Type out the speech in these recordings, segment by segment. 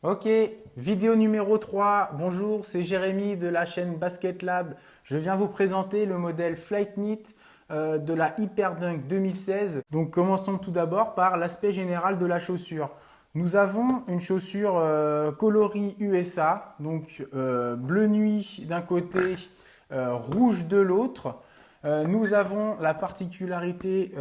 Ok, vidéo numéro 3. Bonjour, c'est Jérémy de la chaîne Basket Lab. Je viens vous présenter le modèle Flyknit de la Hyperdunk 2016. Donc commençons tout d'abord par l'aspect général de la chaussure. Nous avons une chaussure coloris USA, donc bleu nuit d'un côté, rouge de l'autre. Nous avons la particularité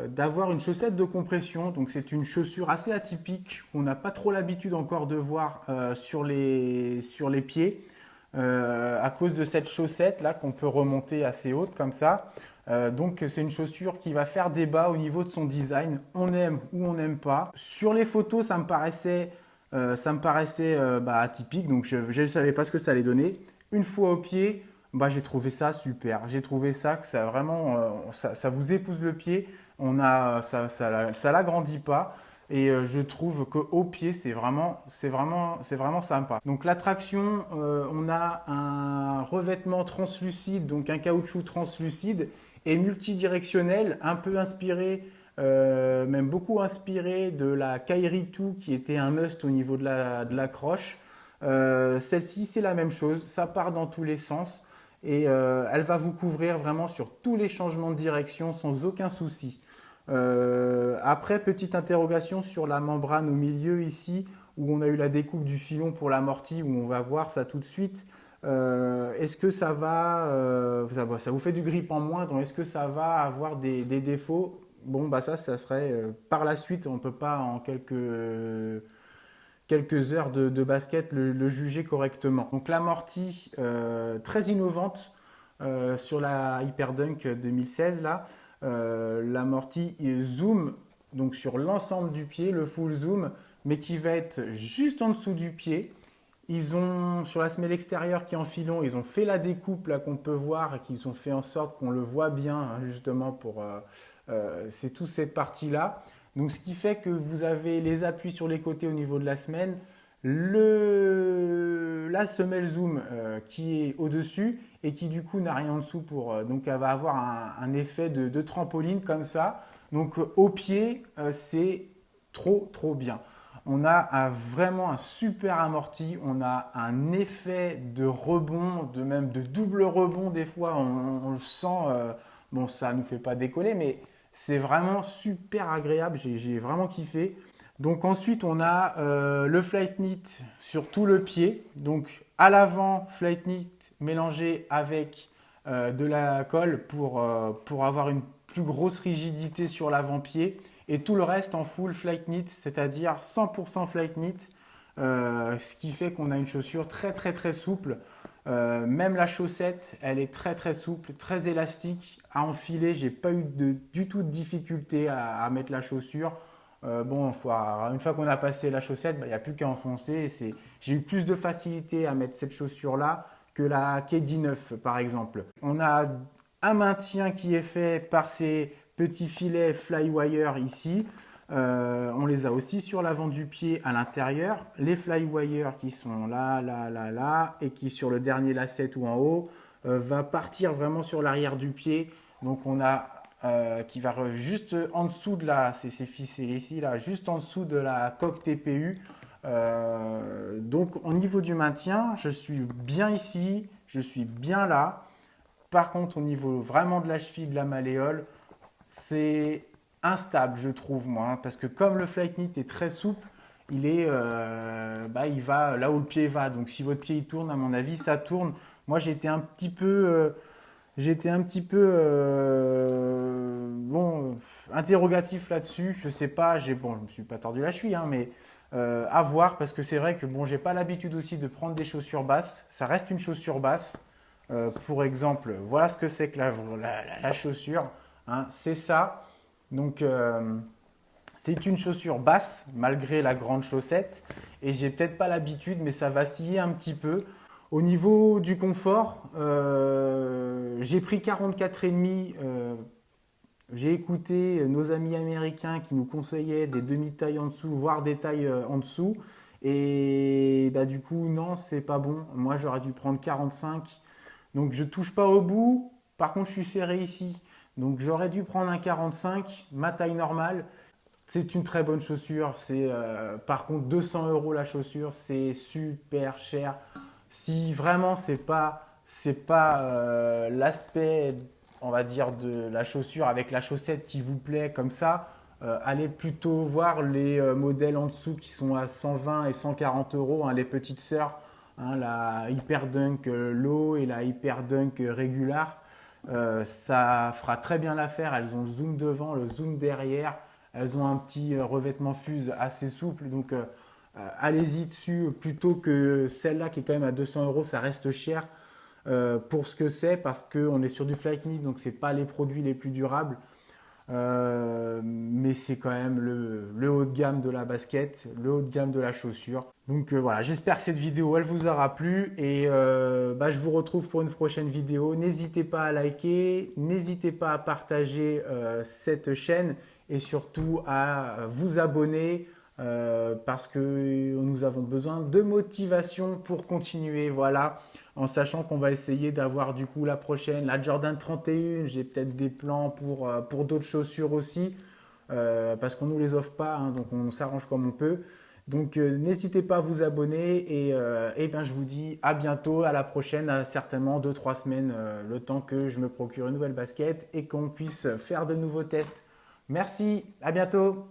d'avoir une chaussette de compression. Donc c'est une chaussure assez atypique qu'on n'a pas trop l'habitude encore de voir sur les pieds à cause de cette chaussette là qu'on peut remonter assez haute comme ça. Donc c'est une chaussure qui va faire débat au niveau de son design. On aime ou on n'aime pas. Sur les photos, ça me paraissait atypique, donc je ne savais pas ce que ça allait donner. Une fois au pied, j'ai trouvé ça super. J'ai trouvé ça que ça vraiment, ça vous épouse le pied. Ça l'agrandit pas. Et je trouve qu'au pied, c'est vraiment sympa. Donc la traction, on a un revêtement translucide, donc un caoutchouc translucide et multidirectionnel, un peu inspiré, même beaucoup inspiré de la Kairi 2 qui était un must au niveau de la croche. Celle-ci, c'est la même chose, ça part dans tous les sens et elle va vous couvrir vraiment sur tous les changements de direction sans aucun souci. Après, petite interrogation sur la membrane au milieu ici, où on a eu la découpe du filon pour l'amorti, où on va voir ça tout de suite. Est-ce que ça vous fait du grip en moins, donc est-ce que ça va avoir des défauts? Bon, ça serait par la suite, on ne peut pas en quelques heures de basket le juger correctement. Donc l'amorti, très innovante sur la Hyperdunk 2016 là. L'amorti zoom donc sur l'ensemble du pied, le full zoom, mais qui va être juste en dessous du pied. Ils ont, sur la semelle extérieure qui est en filon, ils ont fait la découpe là qu'on peut voir et qu'ils ont fait en sorte qu'on le voit bien, hein, justement pour c'est toute cette partie-là. Donc ce qui fait que vous avez les appuis sur les côtés au niveau de la semelle, la semelle zoom qui est au-dessus et qui du coup n'a rien en dessous donc elle va avoir un effet de trampoline comme ça. Donc au pied, c'est trop bien. On a vraiment un super amorti, on a un effet de rebond, même de double rebond des fois, on le sent, bon ça ne nous fait pas décoller, mais c'est vraiment super agréable, j'ai vraiment kiffé. Donc ensuite on a le Flyknit sur tout le pied, donc à l'avant Flyknit mélangé avec de la colle pour avoir une plus grosse rigidité sur l'avant-pied et tout le reste en full Flyknit, c'est-à-dire 100% Flyknit, ce qui fait qu'on a une chaussure très souple. Même la chaussette, elle est très souple, très élastique à enfiler. J'ai pas eu du tout de difficulté à mettre la chaussure. Bon, une fois qu'on a passé la chaussette, il n'y a plus qu'à enfoncer. J'ai eu plus de facilité à mettre cette chaussure-là que la KD9 par exemple. On a un maintien qui est fait par ces petits filets Flywire ici. On les a aussi sur l'avant du pied à l'intérieur. Les Flywire qui sont là, et qui sur le dernier lacet ou en haut va partir vraiment sur l'arrière du pied. Donc on a qui va juste en dessous de c'est ficelé ici, là, juste en dessous de la coque TPU. Donc au niveau du maintien, je suis bien ici, je suis bien là. Par contre, au niveau vraiment de la cheville, de la malléole, c'est instable, je trouve, moi, hein, parce que comme le Flyknit est très souple, il va là où le pied va. Donc, si votre pied il tourne, à mon avis, ça tourne. Moi, j'étais un petit peu interrogatif là-dessus. Je sais pas, je me suis pas tordu la cheville, hein, mais à voir, parce que c'est vrai que bon, j'ai pas l'habitude aussi de prendre des chaussures basses. Ça reste une chaussure basse. Pour exemple, voilà ce que c'est que la chaussure, hein, c'est ça. Donc, c'est une chaussure basse, malgré la grande chaussette. Et j'ai peut-être pas l'habitude, mais ça vacillait un petit peu. Au niveau du confort, j'ai pris 44,5. J'ai écouté nos amis américains qui nous conseillaient des demi-tailles en dessous, voire des tailles en dessous. Et du coup, non, c'est pas bon. Moi, j'aurais dû prendre 45. Donc je touche pas au bout. Par contre, je suis serré ici. Donc j'aurais dû prendre un 45, ma taille normale. C'est une très bonne chaussure. C'est par contre 200 € la chaussure, c'est super cher. Si vraiment c'est pas l'aspect, on va dire, de la chaussure avec la chaussette qui vous plaît comme ça, allez plutôt voir les modèles en dessous qui sont à 120 et 140 euros, hein, les petites sœurs, hein, la Hyperdunk Low et la Hyperdunk Regular. Ça fera très bien l'affaire. Elles ont le zoom devant, le zoom derrière. Elles ont un petit revêtement fuse assez souple. Donc allez-y dessus plutôt que celle-là qui est quand même à 200 euros. Ça reste cher pour ce que c'est parce qu'on est sur du Flyknit. Donc c'est pas les produits les plus durables. Mais c'est quand même le haut de gamme de la basket, le haut de gamme de la chaussure. Donc voilà, j'espère que cette vidéo elle vous aura plu et je vous retrouve pour une prochaine vidéo. N'hésitez pas à liker, n'hésitez pas à partager cette chaîne et surtout à vous abonner parce que nous avons besoin de motivation pour continuer. Voilà, en sachant qu'on va essayer d'avoir du coup la prochaine, la Jordan 31. J'ai peut-être des plans pour d'autres chaussures aussi parce qu'on ne nous les offre pas, hein, donc on s'arrange comme on peut. Donc n'hésitez pas à vous abonner et ben, je vous dis à bientôt, à la prochaine, à certainement 2-3 semaines, le temps que je me procure une nouvelle basket et qu'on puisse faire de nouveaux tests. Merci, à bientôt.